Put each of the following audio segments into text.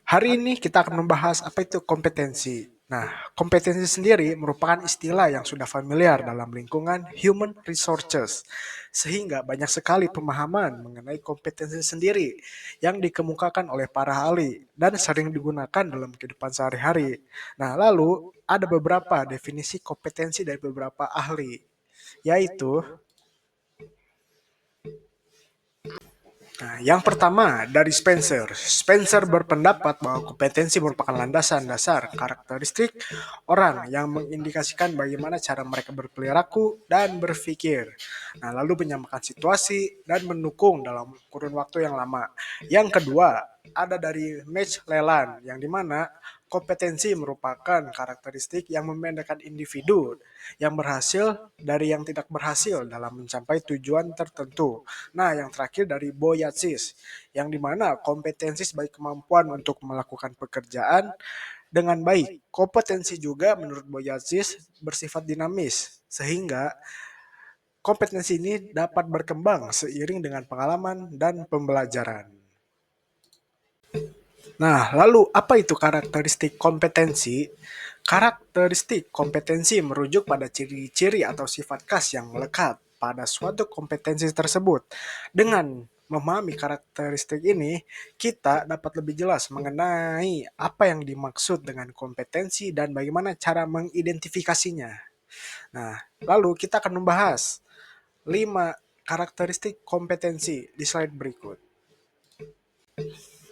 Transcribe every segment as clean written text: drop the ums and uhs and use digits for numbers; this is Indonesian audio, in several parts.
Hari ini kita akan membahas apa itu kompetensi. Nah, kompetensi sendiri merupakan istilah yang sudah familiar dalam lingkungan human resources, sehingga banyak sekali pemahaman mengenai kompetensi sendiri yang dikemukakan oleh para ahli dan sering digunakan dalam kehidupan sehari-hari. Nah, lalu ada beberapa definisi kompetensi dari beberapa ahli, yaitu yang pertama dari Spencer. Spencer berpendapat bahwa kompetensi merupakan landasan dasar karakteristik orang yang mengindikasikan bagaimana cara mereka berperilaku dan berpikir. Nah, lalu menyamakan situasi dan mendukung dalam kurun waktu yang lama. Yang kedua, ada dari Mitch Leland, yang dimana kompetensi merupakan karakteristik yang membedakan individu yang berhasil dari yang tidak berhasil dalam mencapai tujuan tertentu. Nah, yang terakhir dari Boyatzis, yang dimana kompetensi sebagai kemampuan untuk melakukan pekerjaan dengan baik. Kompetensi juga menurut Boyatzis bersifat dinamis, sehingga kompetensi ini dapat berkembang seiring dengan pengalaman dan pembelajaran. Nah, lalu apa itu karakteristik kompetensi? Karakteristik kompetensi merujuk pada ciri-ciri atau sifat khas yang melekat pada suatu kompetensi tersebut. Dengan memahami karakteristik ini, kita dapat lebih jelas mengenai apa yang dimaksud dengan kompetensi dan bagaimana cara mengidentifikasinya. Nah, lalu kita akan membahas 5 karakteristik kompetensi di slide berikut.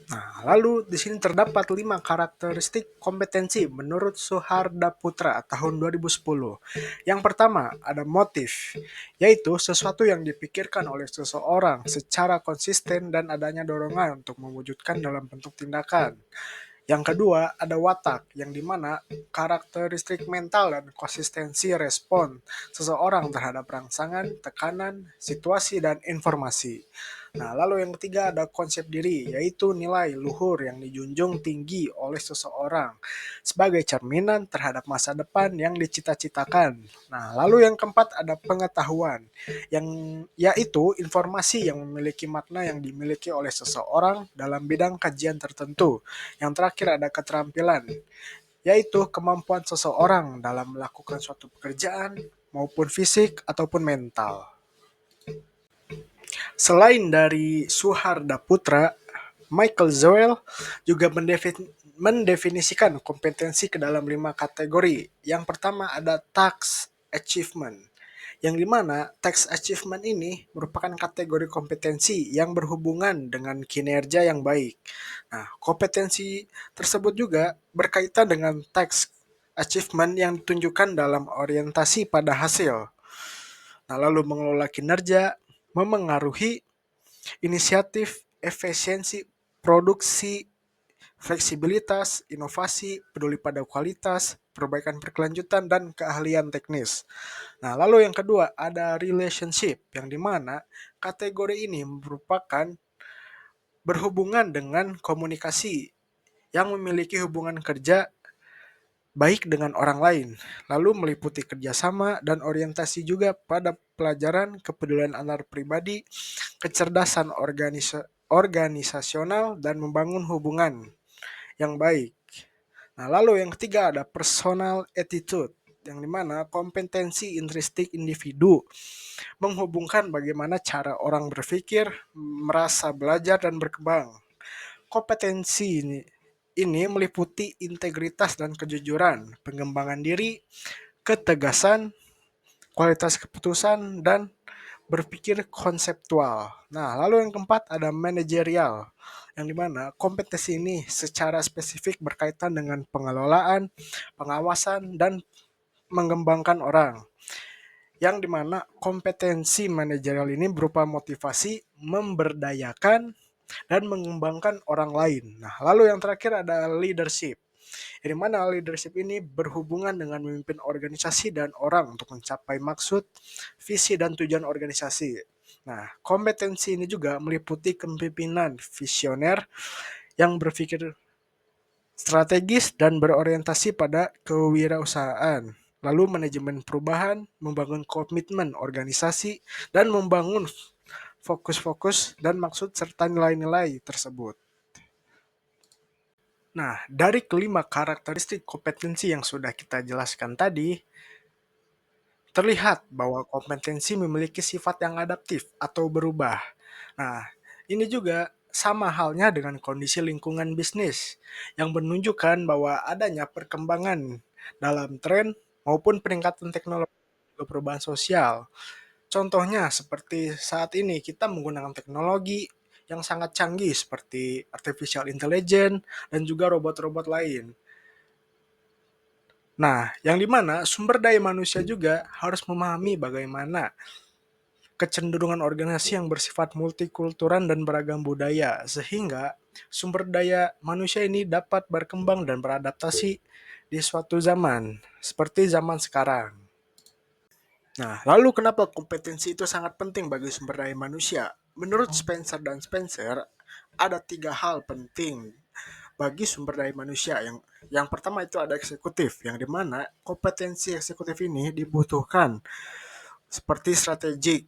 Nah, lalu di sini terdapat 5 karakteristik kompetensi menurut Suharda Putra tahun 2010. Yang pertama, ada motif, yaitu sesuatu yang dipikirkan oleh seseorang secara konsisten dan adanya dorongan untuk mewujudkan dalam bentuk tindakan. Yang kedua, ada watak, yang dimana karakteristik mental dan konsistensi respon seseorang terhadap rangsangan, tekanan, situasi, dan informasi. Nah, lalu yang ketiga ada konsep diri, yaitu nilai luhur yang dijunjung tinggi oleh seseorang sebagai cerminan terhadap masa depan yang dicita-citakan. Nah, lalu yang keempat ada pengetahuan, yang yaitu informasi yang memiliki makna yang dimiliki oleh seseorang dalam bidang kajian tertentu. Yang terakhir ada keterampilan, yaitu kemampuan seseorang dalam melakukan suatu pekerjaan maupun fisik ataupun mental. Selain dari Suharda Putra, Michael Zoel juga mendefinisikan kompetensi ke dalam 5 kategori. Yang pertama ada task achievement, yang dimana task achievement ini merupakan kategori kompetensi yang berhubungan dengan kinerja yang baik. Nah, kompetensi tersebut juga berkaitan dengan task achievement yang ditunjukkan dalam orientasi pada hasil. Nah, lalu mengelola kinerja, memengaruhi inisiatif, efisiensi, produksi, fleksibilitas, inovasi, peduli pada kualitas, perbaikan berkelanjutan, dan keahlian teknis. Nah, lalu yang kedua ada relationship, yang dimana kategori ini merupakan berhubungan dengan komunikasi yang memiliki hubungan kerja baik dengan orang lain, lalu meliputi kerjasama dan orientasi juga pada pelajaran, kepedulian antar pribadi, kecerdasan organisasional, dan membangun hubungan yang baik. Nah, lalu yang ketiga ada personal attitude, yang dimana kompetensi intrinsik individu menghubungkan bagaimana cara orang berpikir, merasa, belajar, dan berkembang. Kompetensi ini meliputi integritas dan kejujuran, pengembangan diri, ketegasan, kualitas keputusan, dan berpikir konseptual. Nah, lalu yang keempat ada manajerial, yang dimana kompetensi ini secara spesifik berkaitan dengan pengelolaan, pengawasan, dan mengembangkan orang. Yang dimana kompetensi manajerial ini berupa motivasi, memberdayakan, dan mengembangkan orang lain. Nah, lalu yang terakhir ada leadership, di mana leadership ini berhubungan dengan memimpin organisasi dan orang untuk mencapai maksud, visi, dan tujuan organisasi. Nah, kompetensi ini juga meliputi kepemimpinan visioner yang berpikir strategis dan berorientasi pada kewirausahaan. Lalu manajemen perubahan, membangun komitmen organisasi, dan membangun fokus-fokus dan maksud serta nilai-nilai tersebut. Nah, dari kelima karakteristik kompetensi yang sudah kita jelaskan tadi, terlihat bahwa kompetensi memiliki sifat yang adaptif atau berubah. Nah, ini juga sama halnya dengan kondisi lingkungan bisnis yang menunjukkan bahwa adanya perkembangan dalam tren maupun peningkatan teknologi dan perubahan sosial. Contohnya seperti saat ini kita menggunakan teknologi yang sangat canggih seperti artificial intelligence dan juga robot-robot lain. Nah, yang dimana sumber daya manusia juga harus memahami bagaimana kecenderungan organisasi yang bersifat multikultural dan beragam budaya, sehingga sumber daya manusia ini dapat berkembang dan beradaptasi di suatu zaman, seperti zaman sekarang. Nah, lalu kenapa kompetensi itu sangat penting bagi sumber daya manusia? Menurut Spencer dan Spencer, ada tiga hal penting bagi sumber daya manusia. Yang pertama itu ada eksekutif, yang dimana kompetensi eksekutif ini dibutuhkan seperti strategic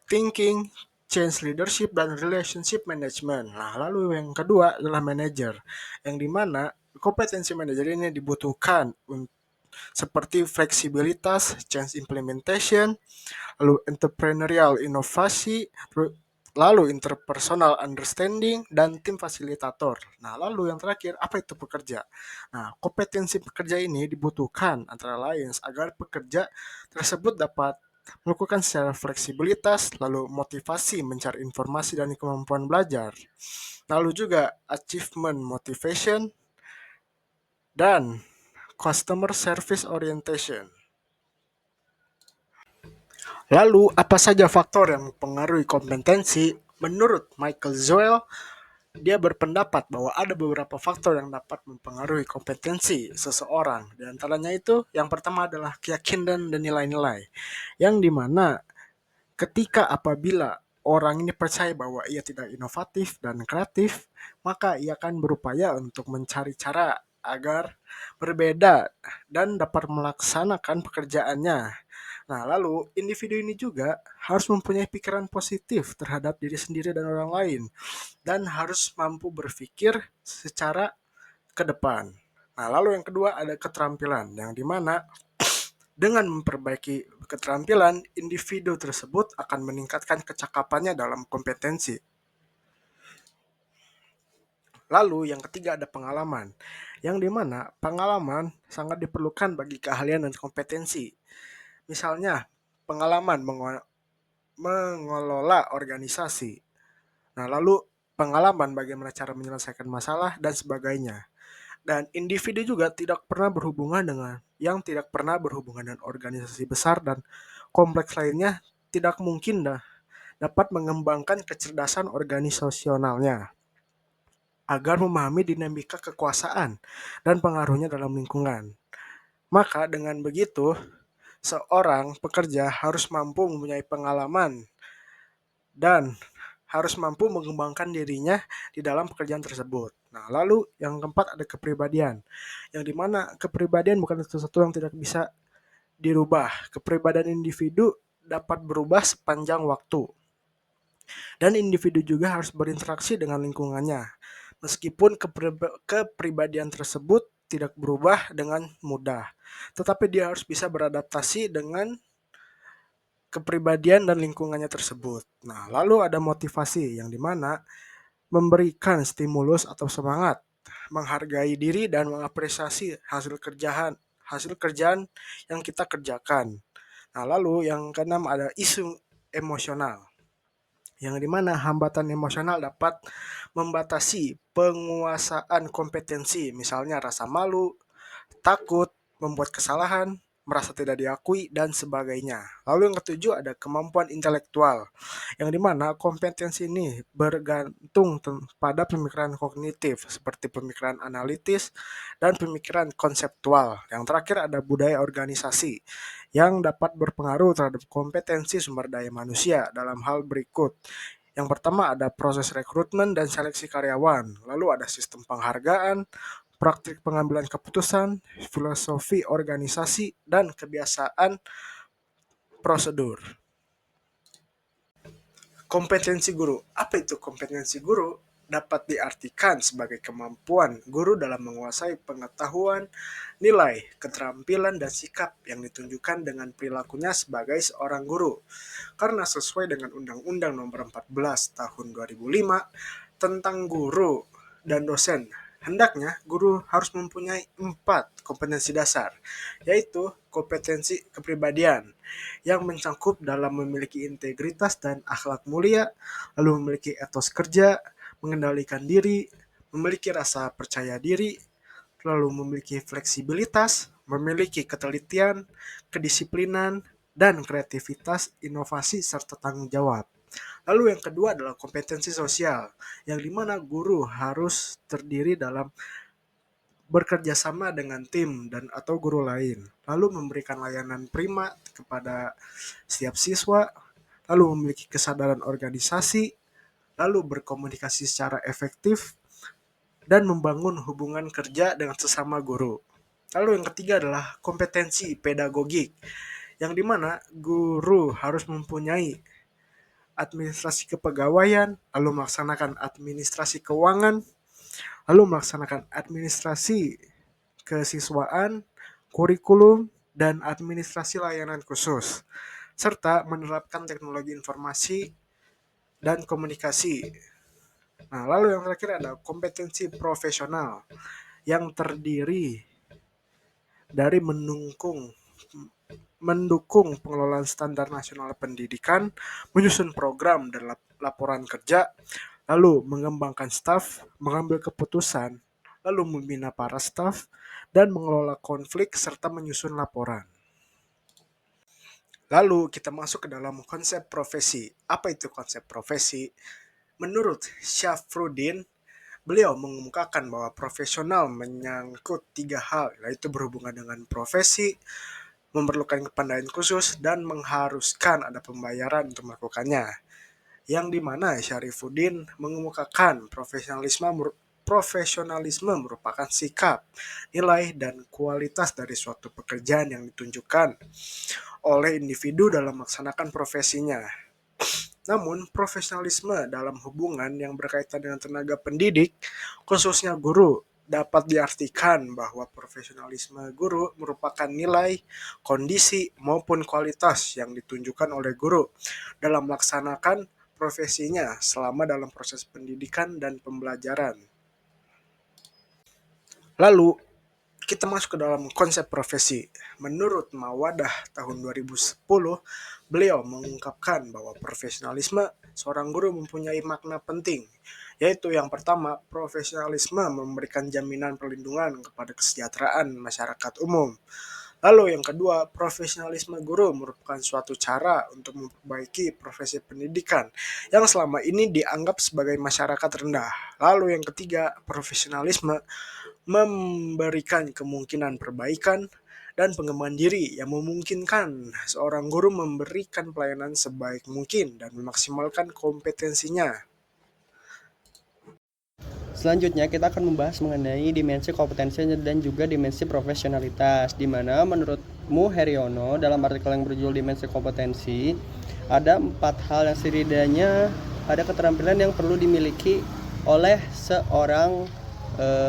thinking, change leadership, dan relationship management. Nah, lalu yang kedua adalah manager, yang dimana kompetensi manajer ini dibutuhkan seperti fleksibilitas, change implementation, lalu entrepreneurial inovasi, lalu interpersonal understanding, dan tim fasilitator. Nah, lalu yang terakhir, apa itu pekerja? Nah, kompetensi pekerja ini dibutuhkan antara lain agar pekerja tersebut dapat melakukan secara fleksibilitas, lalu motivasi mencari informasi dan kemampuan belajar, lalu juga achievement motivation, dan customer service orientation. Lalu, apa saja faktor yang mempengaruhi kompetensi? Menurut Michael Zoel, dia berpendapat bahwa ada beberapa faktor yang dapat mempengaruhi kompetensi seseorang. Di antaranya itu, yang pertama adalah keyakinan dan nilai-nilai. Yang dimana ketika apabila orang ini percaya bahwa ia tidak inovatif dan kreatif, maka ia akan berupaya untuk mencari cara agar berbeda dan dapat melaksanakan pekerjaannya. Nah, lalu individu ini juga harus mempunyai pikiran positif terhadap diri sendiri dan orang lain, dan harus mampu berpikir secara ke depan. Nah, lalu yang kedua ada keterampilan, yang dimana dengan memperbaiki keterampilan, individu tersebut akan meningkatkan kecakapannya dalam kompetensi. Lalu yang ketiga ada pengalaman, yang dimana pengalaman sangat diperlukan bagi keahlian dan kompetensi. Misalnya, pengalaman mengelola organisasi. Nah, lalu pengalaman bagaimana cara menyelesaikan masalah dan sebagainya. Dan individu juga tidak pernah berhubungan dengan yang tidak pernah berhubungan dengan organisasi besar dan kompleks lainnya tidak mungkin dapat mengembangkan kecerdasan organisasionalnya agar memahami dinamika kekuasaan dan pengaruhnya dalam lingkungan. Maka dengan begitu, seorang pekerja harus mampu mempunyai pengalaman dan harus mampu mengembangkan dirinya di dalam pekerjaan tersebut. Nah, lalu yang keempat ada kepribadian, yang dimana kepribadian bukan sesuatu yang tidak bisa dirubah. Kepribadian individu dapat berubah sepanjang waktu. Dan individu juga harus berinteraksi dengan lingkungannya. Meskipun kepribadian tersebut tidak berubah dengan mudah. Tetapi dia harus bisa beradaptasi dengan kepribadian dan lingkungannya tersebut. Nah, lalu ada motivasi yang dimana memberikan stimulus atau semangat, menghargai diri dan mengapresiasi hasil kerjaan yang kita kerjakan. Nah, lalu yang keenam ada isu emosional, yang dimana hambatan emosional dapat membatasi penguasaan kompetensi, misalnya rasa malu, takut, membuat kesalahan, merasa tidak diakui, dan sebagainya. Lalu yang ketujuh ada kemampuan intelektual, yang dimana kompetensi ini bergantung pada pemikiran kognitif, seperti pemikiran analitis dan pemikiran konseptual. Yang terakhir ada budaya organisasi, yang dapat berpengaruh terhadap kompetensi sumber daya manusia dalam hal berikut. Yang pertama ada proses rekrutmen dan seleksi karyawan, lalu ada sistem penghargaan, praktik pengambilan keputusan, filosofi organisasi, dan kebiasaan prosedur. Kompetensi guru. Apa itu kompetensi guru? dapat diartikan sebagai kemampuan guru dalam menguasai pengetahuan, nilai, keterampilan, dan sikap yang ditunjukkan dengan perilakunya sebagai seorang guru. Karena sesuai dengan Undang-Undang Nomor 14 Tahun 2005 tentang guru dan dosen, hendaknya guru harus mempunyai 4 kompetensi dasar, yaitu kompetensi kepribadian yang mencakup dalam memiliki integritas dan akhlak mulia, lalu memiliki etos kerja, mengendalikan diri, memiliki rasa percaya diri, lalu memiliki fleksibilitas, memiliki ketelitian, kedisiplinan, dan kreativitas, inovasi, serta tanggung jawab. Lalu yang kedua adalah kompetensi sosial, yang dimana guru harus terdiri dalam bekerja sama dengan tim dan atau guru lain, lalu memberikan layanan prima kepada setiap siswa, lalu memiliki kesadaran organisasi, lalu berkomunikasi secara efektif, dan membangun hubungan kerja dengan sesama guru. Lalu yang ketiga adalah kompetensi pedagogik, yang dimana guru harus mempunyai administrasi kepegawaian, lalu melaksanakan administrasi keuangan, lalu melaksanakan administrasi kesiswaan, kurikulum, dan administrasi layanan khusus, serta menerapkan teknologi informasi dan komunikasi. Nah, lalu yang terakhir ada kompetensi profesional yang terdiri dari mendukung pengelolaan standar nasional pendidikan, menyusun program dan laporan kerja, lalu mengembangkan staf, mengambil keputusan, lalu membina para staf, dan mengelola konflik serta menyusun laporan. Lalu kita masuk ke dalam konsep profesi. Apa itu konsep profesi? Menurut Syafruddin, beliau mengemukakan bahwa profesional menyangkut 3 hal, yaitu berhubungan dengan profesi, memerlukan kepandaian khusus, dan mengharuskan ada pembayaran untuk melakukannya. Yang dimana Syarifuddin mengemukakan profesionalisme merupakan sikap, nilai, dan kualitas dari suatu pekerjaan yang ditunjukkan oleh individu dalam melaksanakan profesinya. Namun, profesionalisme dalam hubungan yang berkaitan dengan tenaga pendidik, khususnya guru, dapat diartikan bahwa profesionalisme guru merupakan nilai, kondisi, maupun kualitas yang ditunjukkan oleh guru dalam melaksanakan profesinya selama dalam proses pendidikan dan pembelajaran. Lalu, kita masuk ke dalam konsep profesi. Menurut Mawadah tahun 2010, beliau mengungkapkan bahwa profesionalisme seorang guru mempunyai makna penting, yaitu yang pertama, profesionalisme memberikan jaminan perlindungan kepada kesejahteraan masyarakat umum. Lalu yang kedua, profesionalisme guru merupakan suatu cara untuk memperbaiki profesi pendidikan yang selama ini dianggap sebagai masyarakat rendah. Lalu yang ketiga, profesionalisme memberikan kemungkinan perbaikan dan pengembangan diri yang memungkinkan seorang guru memberikan pelayanan sebaik mungkin dan memaksimalkan kompetensinya. Selanjutnya kita akan membahas mengenai dimensi kompetensi dan juga dimensi profesionalitas, di mana menurutmu Heriono dalam artikel yang berjudul dimensi kompetensi ada 4 hal yang setidaknya ada keterampilan yang perlu dimiliki oleh seorang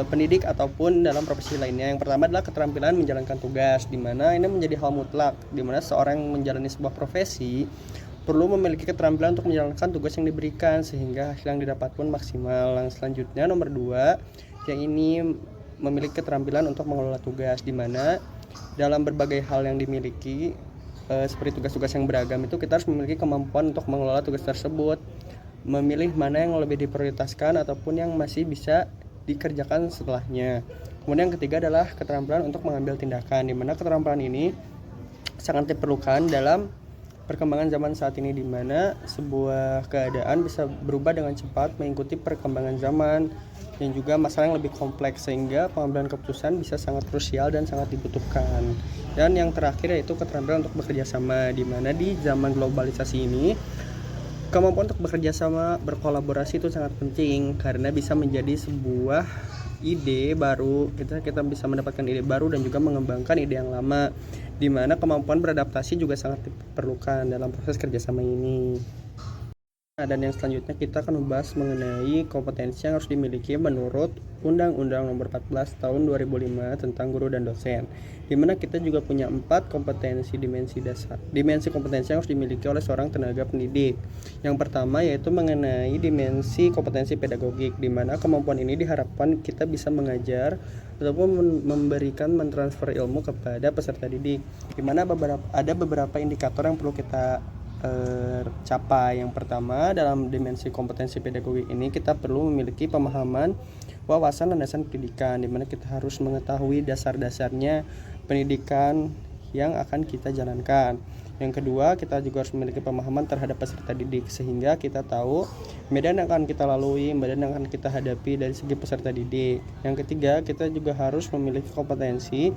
pendidik ataupun dalam profesi lainnya. Yang pertama adalah keterampilan menjalankan tugas, di mana ini menjadi hal mutlak, di mana seorang yang menjalani sebuah profesi perlu memiliki keterampilan untuk menjalankan tugas yang diberikan sehingga hasil yang didapat pun maksimal. Yang selanjutnya nomor 2, yang ini memiliki keterampilan untuk mengelola tugas, di mana dalam berbagai hal yang dimiliki seperti tugas-tugas yang beragam itu kita harus memiliki kemampuan untuk mengelola tugas tersebut, memilih mana yang lebih diprioritaskan ataupun yang masih bisa dikerjakan setelahnya. Kemudian yang ketiga adalah keterampilan untuk mengambil tindakan, di mana keterampilan ini sangat diperlukan dalam perkembangan zaman saat ini, di mana sebuah keadaan bisa berubah dengan cepat mengikuti perkembangan zaman dan juga masalah yang lebih kompleks, sehingga pengambilan keputusan bisa sangat krusial dan sangat dibutuhkan. Dan yang terakhir yaitu keterampilan untuk bekerja sama, di mana di zaman globalisasi ini kemampuan untuk bekerja sama, berkolaborasi itu sangat penting karena bisa menjadi sebuah ide baru, kita bisa mendapatkan ide baru dan juga mengembangkan ide yang lama, di mana kemampuan beradaptasi juga sangat diperlukan dalam proses kerjasama ini. Nah, dan yang selanjutnya kita akan membahas mengenai kompetensi yang harus dimiliki menurut Undang-Undang Nomor 14 Tahun 2005 tentang guru dan dosen. Di mana kita juga punya 4 kompetensi dimensi kompetensi yang harus dimiliki oleh seorang tenaga pendidik. Yang pertama yaitu mengenai dimensi kompetensi pedagogik, di mana kemampuan ini diharapkan kita bisa mengajar ataupun mentransfer ilmu kepada peserta didik. Di mana ada beberapa indikator yang perlu kita capai. Yang pertama, dalam dimensi kompetensi pedagogik ini kita perlu memiliki pemahaman wawasan landasan pendidikan, di mana kita harus mengetahui dasar-dasarnya pendidikan yang akan kita jalankan. Yang kedua, kita juga harus memiliki pemahaman terhadap peserta didik, sehingga kita tahu medan yang akan kita lalui, medan yang akan kita hadapi dari segi peserta didik. Yang ketiga, kita juga harus memiliki kompetensi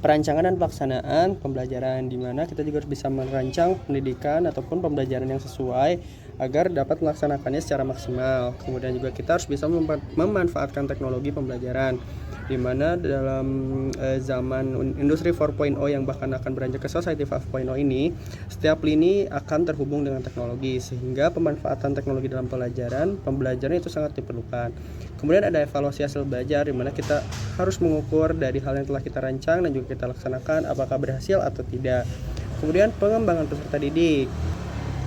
perancangan dan pelaksanaan pembelajaran, di mana kita juga harus bisa merancang pendidikan ataupun pembelajaran yang sesuai agar dapat melaksanakannya secara maksimal. Kemudian juga kita harus bisa memanfaatkan teknologi pembelajaran, di mana dalam zaman industri 4.0 yang bahkan akan beranjak ke society 5.0 ini, setiap lini akan terhubung dengan teknologi, sehingga pemanfaatan teknologi dalam pembelajaran itu sangat diperlukan. Kemudian ada evaluasi hasil belajar, di mana kita harus mengukur dari hal yang telah kita rancang dan juga kita laksanakan apakah berhasil atau tidak. Kemudian pengembangan peserta didik,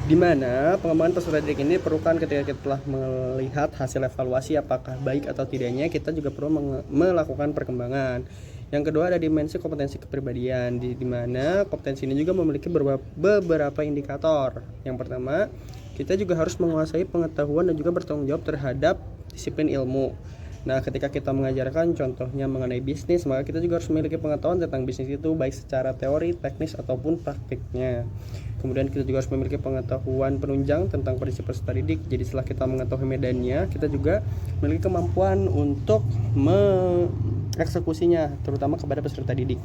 di mana pengembangan peserta didik ini diperlukan ketika kita telah melihat hasil evaluasi apakah baik atau tidaknya, kita juga perlu melakukan perkembangan. Yang kedua ada dimensi kompetensi kepribadian, di mana kompetensi ini juga memiliki beberapa indikator. Yang pertama, kita juga harus menguasai pengetahuan dan juga bertanggung jawab terhadap disiplin ilmu. Nah, ketika kita mengajarkan contohnya mengenai bisnis, maka kita juga harus memiliki pengetahuan tentang bisnis itu, baik secara teori, teknis, ataupun praktiknya. Kemudian kita juga harus memiliki pengetahuan penunjang tentang prinsip peserta didik. Jadi setelah kita mengetahui medannya, kita juga memiliki kemampuan untuk mengeksekusinya, terutama kepada peserta didik.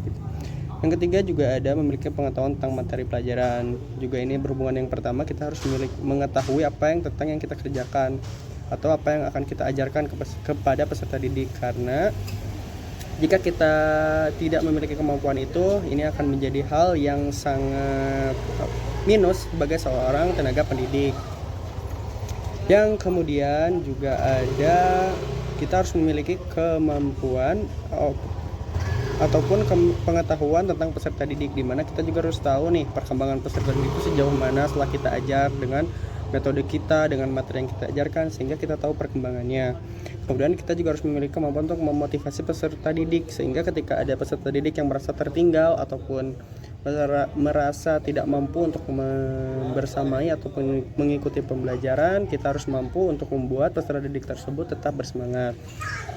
Yang ketiga juga ada memiliki pengetahuan tentang materi pelajaran. Juga ini berhubungan yang pertama, kita harus mengetahui apa yang kita kerjakan atau apa yang akan kita ajarkan kepada peserta didik, karena jika kita tidak memiliki kemampuan itu, ini akan menjadi hal yang sangat minus sebagai seorang tenaga pendidik. Yang kemudian juga ada kita harus memiliki kemampuan ataupun pengetahuan tentang peserta didik, di mana kita juga harus tahu nih perkembangan peserta didik itu sejauh mana setelah kita ajar dengan metode kita, dengan materi yang kita ajarkan, sehingga kita tahu perkembangannya. Kemudian kita juga harus memiliki kemampuan untuk memotivasi peserta didik, sehingga ketika ada peserta didik yang merasa tertinggal ataupun merasa tidak mampu untuk bersamai ataupun mengikuti pembelajaran, kita harus mampu untuk membuat peserta didik tersebut tetap bersemangat.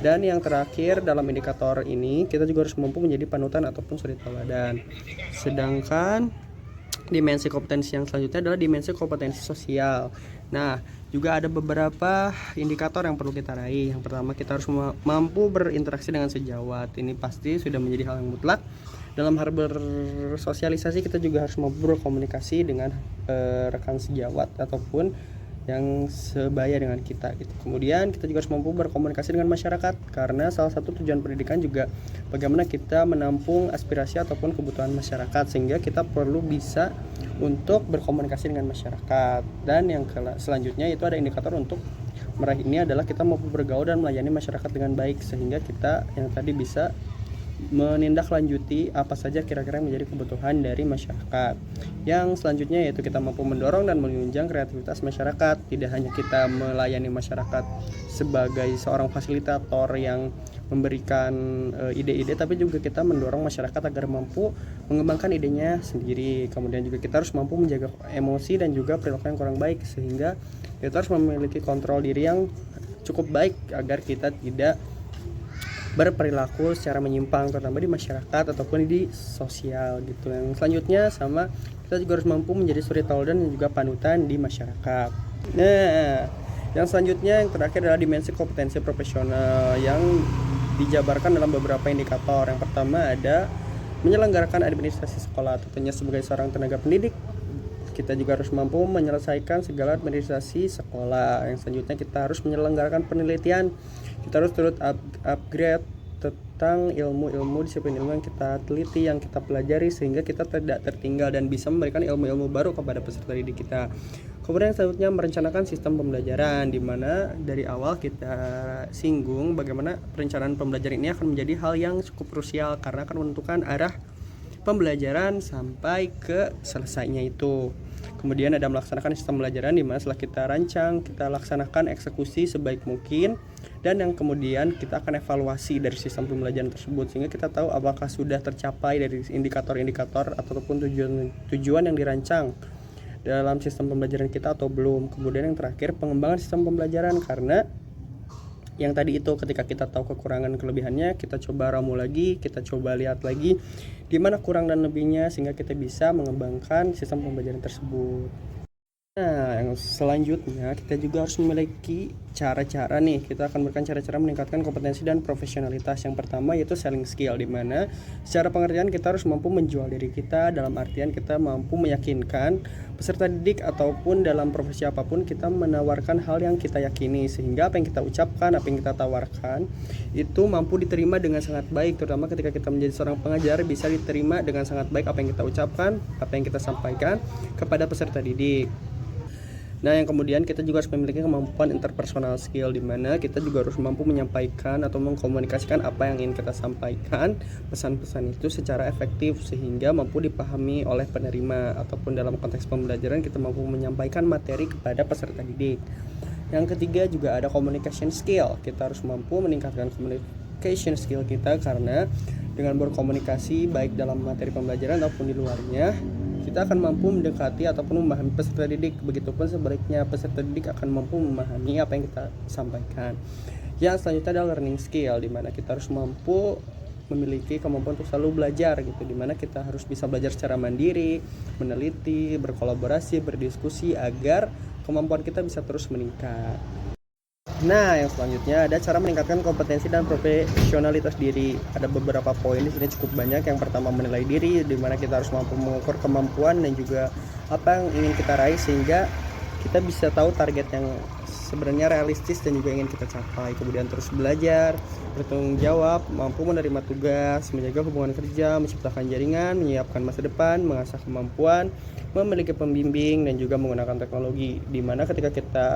Dan yang terakhir dalam indikator ini, kita juga harus mampu menjadi panutan ataupun suri tauladan. Sedangkan dimensi kompetensi yang selanjutnya adalah dimensi kompetensi sosial. Nah, juga ada beberapa indikator yang perlu kita raih. Yang pertama, kita harus mampu berinteraksi dengan sejawat. Ini pasti sudah menjadi hal yang mutlak. Dalam hal bersosialisasi, kita juga harus mampu berkomunikasi dengan rekan sejawat ataupun yang sebaya dengan kita gitu. Kemudian kita juga harus mampu berkomunikasi dengan masyarakat, karena salah satu tujuan pendidikan juga bagaimana kita menampung aspirasi ataupun kebutuhan masyarakat, sehingga kita perlu bisa untuk berkomunikasi dengan masyarakat. Dan yang selanjutnya itu ada indikator untuk meraih ini adalah kita mampu bergaul dan melayani masyarakat dengan baik, sehingga kita yang tadi bisa menindaklanjuti apa saja kira-kira yang menjadi kebutuhan dari masyarakat. Yang selanjutnya yaitu kita mampu mendorong dan menunjang kreativitas masyarakat. Tidak hanya kita melayani masyarakat sebagai seorang fasilitator yang memberikan ide-ide, tapi juga kita mendorong masyarakat agar mampu mengembangkan idenya sendiri. Kemudian juga kita harus mampu menjaga emosi dan juga perilaku yang kurang baik, sehingga kita harus memiliki kontrol diri yang cukup baik agar kita tidak berperilaku secara menyimpang, terutama di masyarakat ataupun di sosial gitu. Yang selanjutnya sama, kita juga harus mampu menjadi suri tauladan dan juga panutan di masyarakat. Nah, yang selanjutnya yang terakhir adalah dimensi kompetensi profesional yang dijabarkan dalam beberapa indikator. Yang pertama ada menyelenggarakan administrasi sekolah, tentunya sebagai seorang tenaga pendidik kita juga harus mampu menyelesaikan segala administrasi sekolah. Yang selanjutnya kita harus menyelenggarakan penelitian. Kita harus turut upgrade tentang ilmu-ilmu disiplin ilmu yang kita teliti, yang kita pelajari, sehingga kita tidak tertinggal dan bisa memberikan ilmu-ilmu baru kepada peserta didik kita. Kemudian selanjutnya merencanakan sistem pembelajaran, di mana dari awal kita singgung bagaimana perencanaan pembelajaran ini akan menjadi hal yang cukup krusial karena akan menentukan arah pembelajaran sampai ke selesainya itu. Kemudian ada melaksanakan sistem pembelajaran, di mana setelah kita rancang, kita laksanakan eksekusi sebaik mungkin, dan yang kemudian kita akan evaluasi dari sistem pembelajaran tersebut sehingga kita tahu apakah sudah tercapai dari indikator-indikator ataupun tujuan yang dirancang dalam sistem pembelajaran kita atau belum. Kemudian yang terakhir, pengembangan sistem pembelajaran, karena yang tadi itu ketika kita tahu kekurangan kelebihannya, kita coba ramu lagi, kita coba lihat lagi di mana kurang dan lebihnya sehingga kita bisa mengembangkan sistem pembelajaran tersebut. Nah, yang selanjutnya kita juga harus memiliki cara-cara nih. Kita akan berikan cara-cara meningkatkan kompetensi dan profesionalitas. Yang pertama yaitu selling skill, di mana secara pengertian kita harus mampu menjual diri kita, dalam artian kita mampu meyakinkan peserta didik ataupun dalam profesi apapun kita menawarkan hal yang kita yakini, sehingga apa yang kita ucapkan, apa yang kita tawarkan itu mampu diterima dengan sangat baik, terutama ketika kita menjadi seorang pengajar bisa diterima dengan sangat baik apa yang kita ucapkan, apa yang kita sampaikan kepada peserta didik. Nah, yang kemudian kita juga harus memiliki kemampuan interpersonal skill, di mana kita juga harus mampu menyampaikan atau mengkomunikasikan apa yang ingin kita sampaikan, pesan-pesan itu secara efektif sehingga mampu dipahami oleh penerima, ataupun dalam konteks pembelajaran kita mampu menyampaikan materi kepada peserta didik. Yang ketiga juga ada communication skill. Kita harus mampu meningkatkan communication skill kita, karena dengan berkomunikasi baik dalam materi pembelajaran ataupun di luarnya, kita akan mampu mendekati ataupun memahami peserta didik. Begitupun sebaliknya, peserta didik akan mampu memahami apa yang kita sampaikan. Yang selanjutnya adalah learning skill, di mana kita harus mampu memiliki kemampuan untuk selalu belajar gitu, di mana kita harus bisa belajar secara mandiri, meneliti, berkolaborasi, berdiskusi agar kemampuan kita bisa terus meningkat. Nah, yang selanjutnya ada cara meningkatkan kompetensi dan profesionalitas diri. Ada beberapa poin di sini cukup banyak. Yang pertama menilai diri, di mana kita harus mampu mengukur kemampuan dan juga apa yang ingin kita raih sehingga kita bisa tahu target yang sebenarnya realistis dan juga ingin kita capai. Kemudian terus belajar, bertanggung jawab, mampu menerima tugas, menjaga hubungan kerja, menciptakan jaringan, menyiapkan masa depan, mengasah kemampuan, memiliki pembimbing dan juga menggunakan teknologi. Di mana ketika kita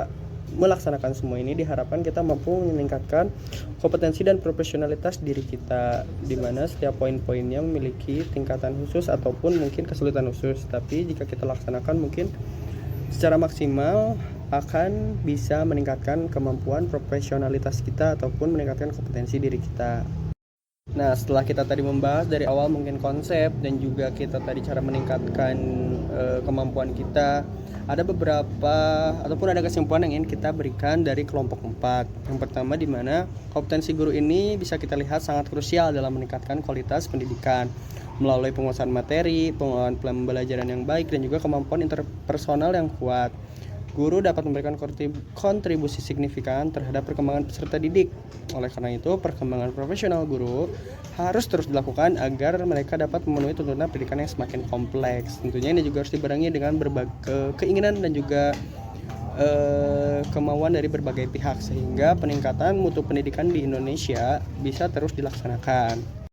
melaksanakan semua ini diharapkan kita mampu meningkatkan kompetensi dan profesionalitas diri kita, di mana setiap poin-poinnya memiliki tingkatan khusus ataupun mungkin kesulitan khusus, tapi jika kita laksanakan mungkin secara maksimal akan bisa meningkatkan kemampuan profesionalitas kita ataupun meningkatkan kompetensi diri kita. Nah, setelah kita tadi membahas dari awal mungkin konsep dan juga kita tadi cara meningkatkan kemampuan kita, ada beberapa ataupun ada kesimpulan yang ingin kita berikan dari kelompok 4. Yang pertama, di mana kompetensi guru ini bisa kita lihat sangat krusial dalam meningkatkan kualitas pendidikan melalui penguasaan materi, pengelolaan pembelajaran yang baik, dan juga kemampuan interpersonal yang kuat. Guru dapat memberikan kontribusi signifikan terhadap perkembangan peserta didik. Oleh karena itu, perkembangan profesional guru harus terus dilakukan agar mereka dapat memenuhi tuntutan pendidikan yang semakin kompleks. Tentunya ini juga harus dibarengi dengan berbagai keinginan dan juga kemauan dari berbagai pihak, sehingga peningkatan mutu pendidikan di Indonesia bisa terus dilaksanakan.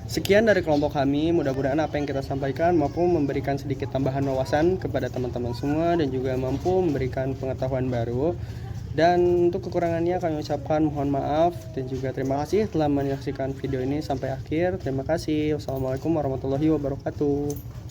Sekian dari kelompok kami, mudah-mudahan apa yang kita sampaikan mampu memberikan sedikit tambahan wawasan kepada teman-teman semua dan juga mampu memberikan pengetahuan baru. Dan untuk kekurangannya kami ucapkan mohon maaf dan juga terima kasih telah menyaksikan video ini sampai akhir. Terima kasih. Wassalamualaikum warahmatullahi wabarakatuh.